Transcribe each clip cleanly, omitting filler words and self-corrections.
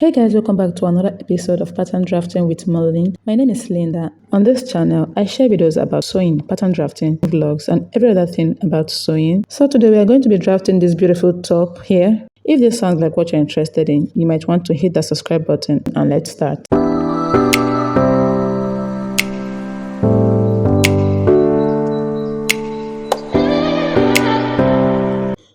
Hey guys, welcome back to another episode of Pattern Drafting with Merlin. My name is Linda. On this channel, I share videos about sewing, pattern drafting, vlogs, and every other thing about sewing. So today we are going to be drafting this beautiful top here. If this sounds like what you're interested in, you might want to hit the subscribe button and let's start.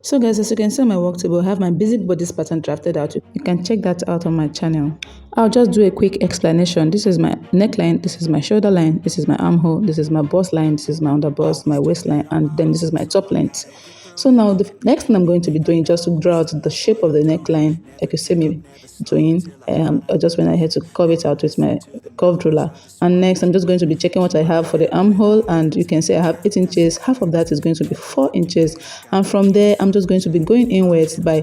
So guys, as you can see on my work table, I have my basic bodice pattern drafted out. You can check that out on my channel. I'll just do a quick explanation. This is my neckline, this is my shoulder line, this is my armhole, this is my bust line, this is my underbust, my waistline, and then this is my top length. So now the next thing I'm going to be doing just to draw out the shape of the neckline, like you see me doing, I just went ahead to curve it out with my curved ruler. And next I'm just going to be checking what I have for the armhole, and you can see I have 8 inches, half of that is going to be 4 inches, and from there I'm just going to be going inwards by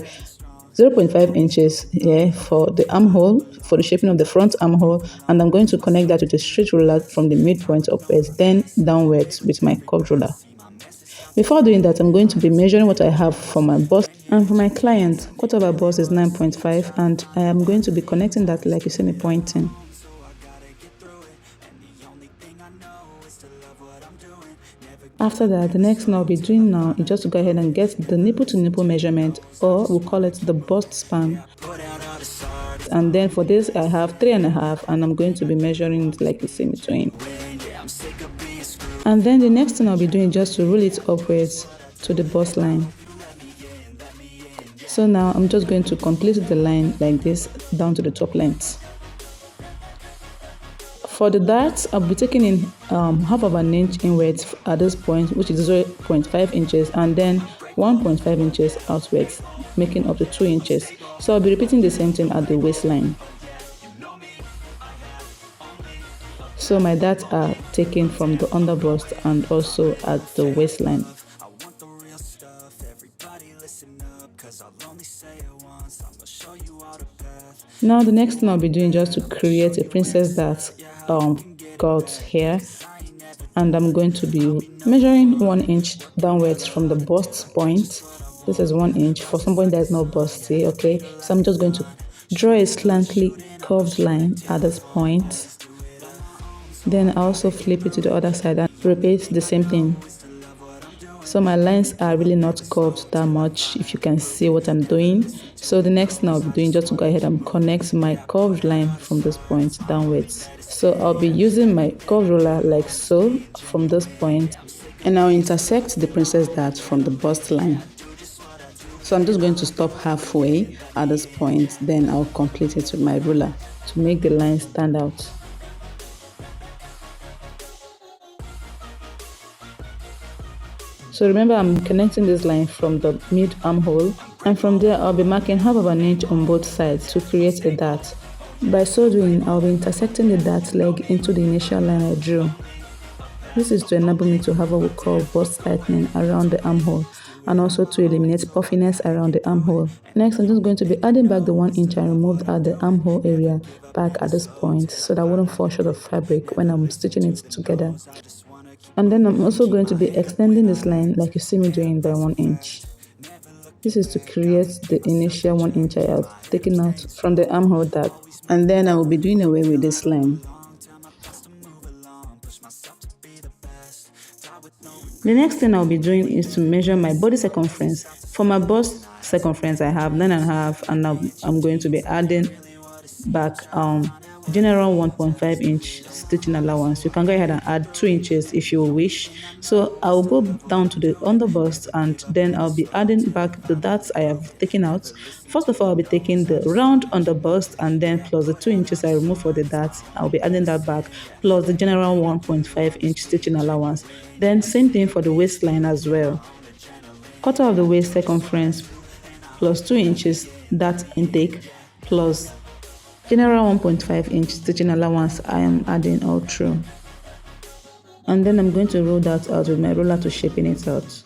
0.5 inches here for the armhole, for the shaping of the front armhole, and I'm going to connect that with a straight ruler from the midpoint upwards, then downwards with my curved ruler. Before doing that, I'm going to be measuring what I have for my bust. And for my client, quarter of a bust is 9.5, and I am going to be connecting that like you see me pointing. After that, the next thing I'll be doing now is just to go ahead and get the nipple to nipple measurement, or we'll call it the bust span. And then for this, I have 3.5, and I'm going to be measuring it like you see me doing. And then the next thing I'll be doing is just to roll it upwards to the bust line. So now I'm just going to complete the line like this down to the top length. For the darts, I'll be taking in half of an inch inwards at this point, which is 0.5 inches, and then 1.5 inches outwards, making up to 2 inches. So I'll be repeating the same thing at the waistline. So my darts are taken from the underbust and also at the waistline. Now the next thing I'll be doing just to create a princess dart cut here, and I'm going to be measuring 1 inch downwards from the bust point. This is 1 inch for somebody that is not busty, okay? So I'm just going to draw a slightly curved line at this point. Then I also flip it to the other side and repeat the same thing. So my lines are really not curved that much, if you can see what I'm doing. So the next thing I'll be doing just to go ahead and connect my curved line from this point downwards. So I'll be using my curved ruler like so from this point, and I'll intersect the princess dart from the bust line. So I'm just going to stop halfway at this point, then I'll complete it with my ruler to make the line stand out. So remember, I'm connecting this line from the mid armhole, and from there I'll be marking half of an inch on both sides to create a dart. By so doing, I'll be intersecting the dart leg into the initial line I drew. This is to enable me to have what we call bust tightening around the armhole, and also to eliminate puffiness around the armhole. Next, I'm just going to be adding back the 1 inch I removed at the armhole area back at this point, so that I wouldn't fall short of fabric when I'm stitching it together. And then I'm also going to be extending this line like you see me doing by 1 inch. This is to create the initial 1 inch I have taken out from the armhole dart. And then I will be doing away with this line. The next thing I'll be doing is to measure my body circumference. For my bust circumference, I have 9.5, and now I'm going to be adding back general 1.5 inch stitching allowance. You can go ahead and add 2 inches if you wish. So I will go down to the underbust, and then I'll be adding back the darts I have taken out. First of all, I'll be taking the round underbust, and then plus the 2 inches I removed for the darts, I'll be adding that back, plus the general 1.5 inch stitching allowance. Then same thing for the waistline as well. Quarter of the waist circumference plus 2 inches dart intake plus general 1.5 inch stitching allowance I am adding all through. And then I'm going to roll that out with my ruler to shaping it out.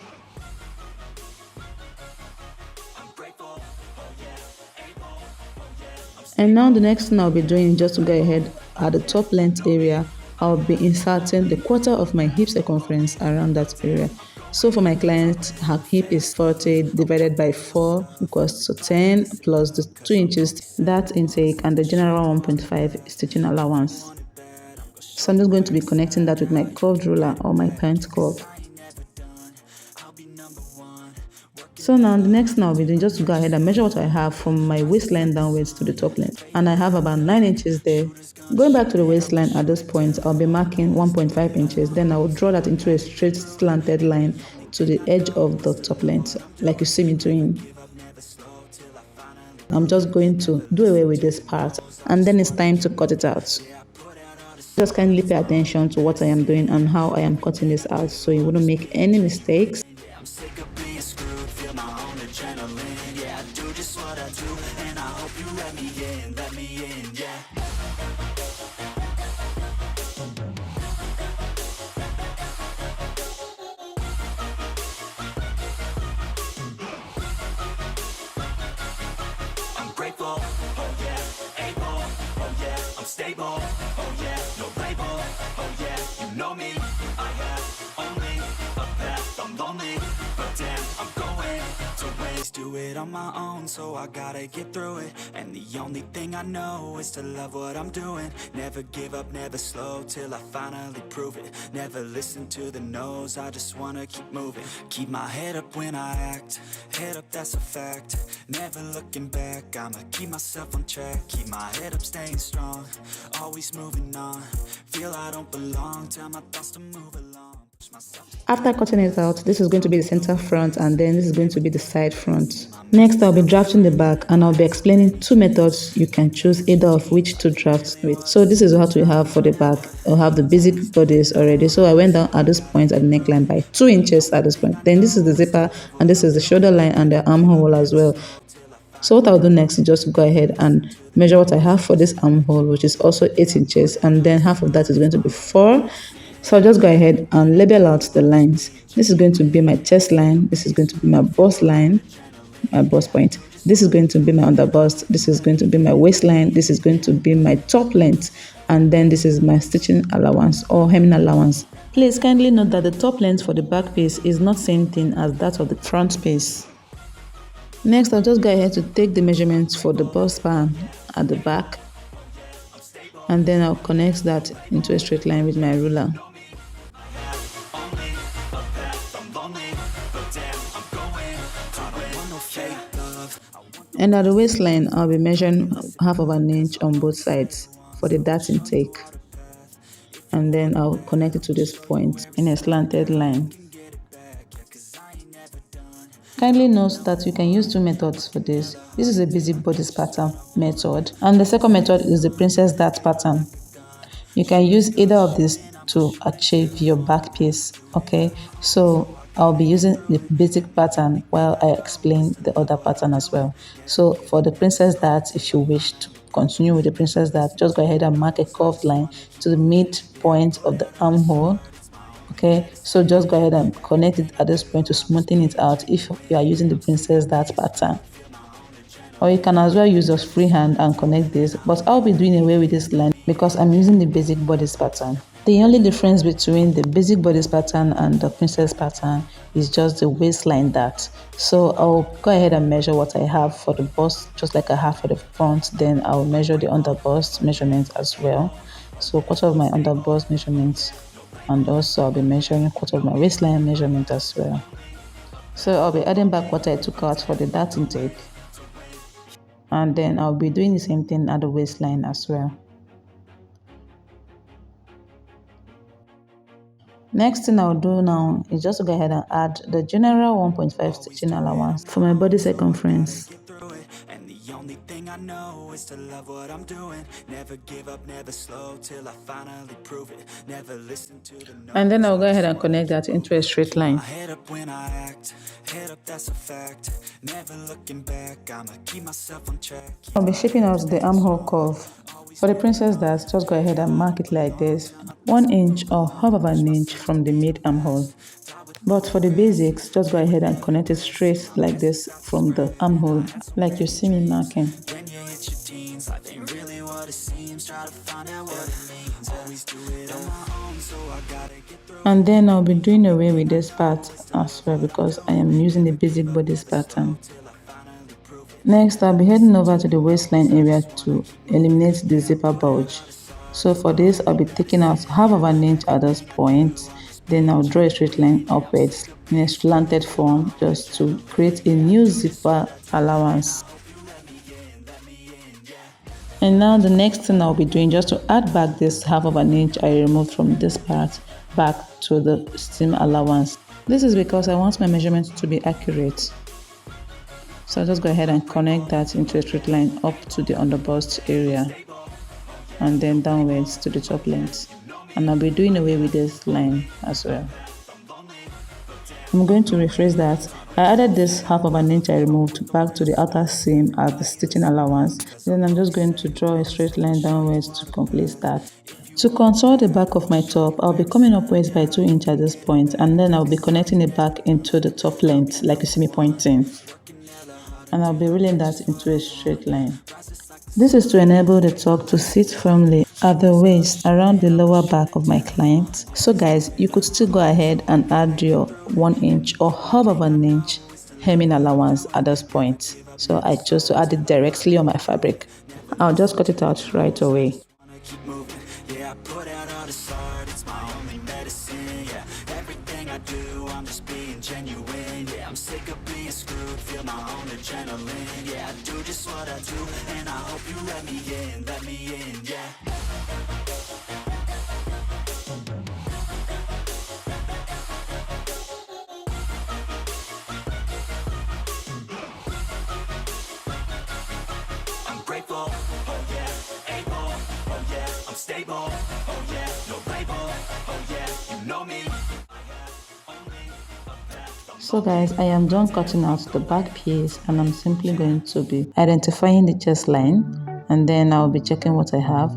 And now the next thing I'll be doing is just to go ahead at the top length area, I'll be inserting the quarter of my hip circumference around that area. So for my client, her hip is 40 divided by 4 equals to 10 plus the 2 inches that intake and the general 1.5 stitching allowance. So I'm just going to be connecting that with my curved ruler or my pant curve. So now the next thing I'll be doing just to go ahead and measure what I have from my waistline downwards to the top length. And I have about 9 inches there. Going back to the waistline at this point, I'll be marking 1.5 inches. Then I will draw that into a straight slanted line to the edge of the top length, like you see me doing. I'm just going to do away with this part and then it's time to cut it out. Just kindly pay attention to what I am doing and how I am cutting this out so you wouldn't make any mistakes. I'm sick of being screwed, feel my own adrenaline. Yeah, I do just what I do, and I hope you let me in, yeah. I'm grateful, oh yeah, able, oh yeah, I'm stable, oh yeah, no label, oh yeah, you know me, I have only a path, I'm lonely, but damn, I'm going to waste, do it on my own, so I gotta get through it, and the only thing I know is to love what I'm doing, never give up, never slow, till I finally prove it, never listen to the no's, I just wanna keep moving, keep my head up when I act, head up that's a fact, never looking back, I'ma keep myself on track, keep my head up staying strong, always moving on, feel I don't belong, tell my thoughts to move along. After cutting it out, this is going to be the center front and then this is going to be the side front. Next, I'll be drafting the back and I'll be explaining two methods you can choose either of which to draft with. So this is what we have for the back. I'll have the basic bodice already. So I went down at this point at the neckline by 2 inches at this point. Then this is the zipper and this is the shoulder line and the armhole as well. So what I'll do next is just go ahead and measure what I have for this armhole, which is also 8 inches, and then half of that is going to be 4. So I'll just go ahead and label out the lines. This is going to be my chest line, this is going to be my bust line, my bust point. This is going to be my underbust, this is going to be my waistline, this is going to be my top length, and then this is my stitching allowance or hemming allowance. Please kindly note that the top length for the back piece is not same thing as that of the front piece. Next, I'll just go ahead to take the measurements for the bust span at the back, and then I'll connect that into a straight line with my ruler. And at the waistline, I'll be measuring half of an inch on both sides for the dart intake. And then I'll connect it to this point in a slanted line. Kindly note that you can use two methods for this. This is a basic bodice pattern method, and the second method is the princess dart pattern. You can use either of these to achieve your back piece. Okay, so I'll be using the basic pattern while I explain the other pattern as well. So for the princess dart, if you wish to continue with the princess dart, just go ahead and mark a curved line to the midpoint of the armhole. Okay, so just go ahead and connect it at this point to smoothen it out if you are using the princess dart pattern. Or you can as well use your free hand and connect this, but I'll be doing away with this line because I'm using the basic bodice pattern. The only difference between the basic bodice pattern and the princess pattern is just the waistline dart. So I'll go ahead and measure what I have for the bust just like I have for the front, then I'll measure the underbust measurements as well. So quarter of my underbust measurements, and also I'll be measuring quarter of my waistline measurement as well. So I'll be adding back what I took out for the dart intake, and then I'll be doing the same thing at the waistline as well. Next thing I'll do now is just to go ahead and add the general 1.5 stitching allowance for my body circumference. Only thing I know is to love what I'm doing, never give up, never slow, till I finally prove it, never listen to the no's. And then I'll go ahead and connect that into a straight line. Head up when I act, head up that's a fact, never looking back, I'ma keep myself on track. I'll be shaping out the armhole curve. For the princess dart, just go ahead and mark it like this, 1 inch or half of an inch from the mid armhole. But for the basics, just go ahead and connect it straight like this from the armhole, like you see me marking. When you hit your teens, means. Life ain't really what it seems. Try to find out what it means. Always do it on my own, so I gotta get through. And then I'll be doing away with this part as well because I am using the basic bodice pattern. Next, I'll be heading over to the waistline area to eliminate the zipper bulge. So for this, I'll be taking out half of an inch at this point. Then I'll draw a straight line upwards in a slanted form just to create a new zipper allowance. And now the next thing I'll be doing just to add back this half of an inch I removed from this part back to the seam allowance. This is because I want my measurements to be accurate. So I'll just go ahead and connect that into a straight line up to the underbust area and then downwards to the top length. And I'll be doing away with this line as well. I'm going to rephrase that. I added this half of an inch I removed back to the outer seam as the stitching allowance. Then I'm just going to draw a straight line downwards to complete that. To contour the back of my top, I'll be coming upwards by 2 inches at this point, and then I'll be connecting it back into the top length like you see me pointing. And I'll be rolling that into a straight line. This is to enable the top to sit firmly at the waist around the lower back of my client. So guys, you could still go ahead and add your 1 inch or half of an inch hemming allowance at this point. So I chose to add it directly on my fabric. I'll just cut it out right away. Keep moving, yeah, I put out all this art, it's my only medicine, yeah. Everything I do, I'm just being genuine, yeah. I'm sick of being screwed, feel my own adrenaline, yeah. I do just what I do, and I hope you let me in, yeah. I'm grateful, oh yeah, able, oh yeah, I'm stable, oh yeah, no label, oh yeah, you know me. So guys, I am done cutting out the back piece and I'm simply going to be identifying the chest line and then I'll be checking what I have.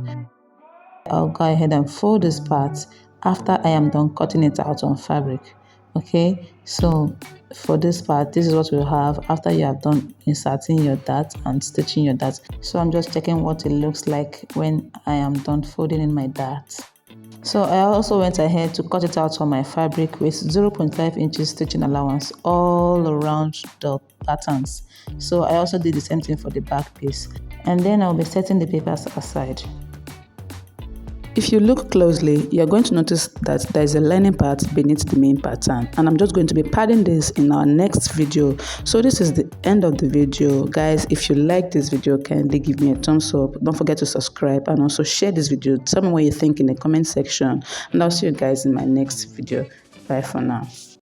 I'll go ahead and fold this part after I am done cutting it out on fabric. Okay, so for this part, this is what we'll have after you have done inserting your dart and stitching your dart. So I'm just checking what it looks like when I am done folding in my dart. So I also went ahead to cut it out on my fabric with 0.5 inches stitching allowance all around the patterns. So I also did the same thing for the back piece. And then I'll be setting the papers aside. If you look closely, you're going to notice that there is a lining part beneath the main pattern, and I'm just going to be padding this in our next video. So this is the end of the video. Guys, if you like this video, kindly give me a thumbs up. Don't forget to subscribe and also share this video. Tell me what you think in the comment section, and I'll see you guys in my next video. Bye for now.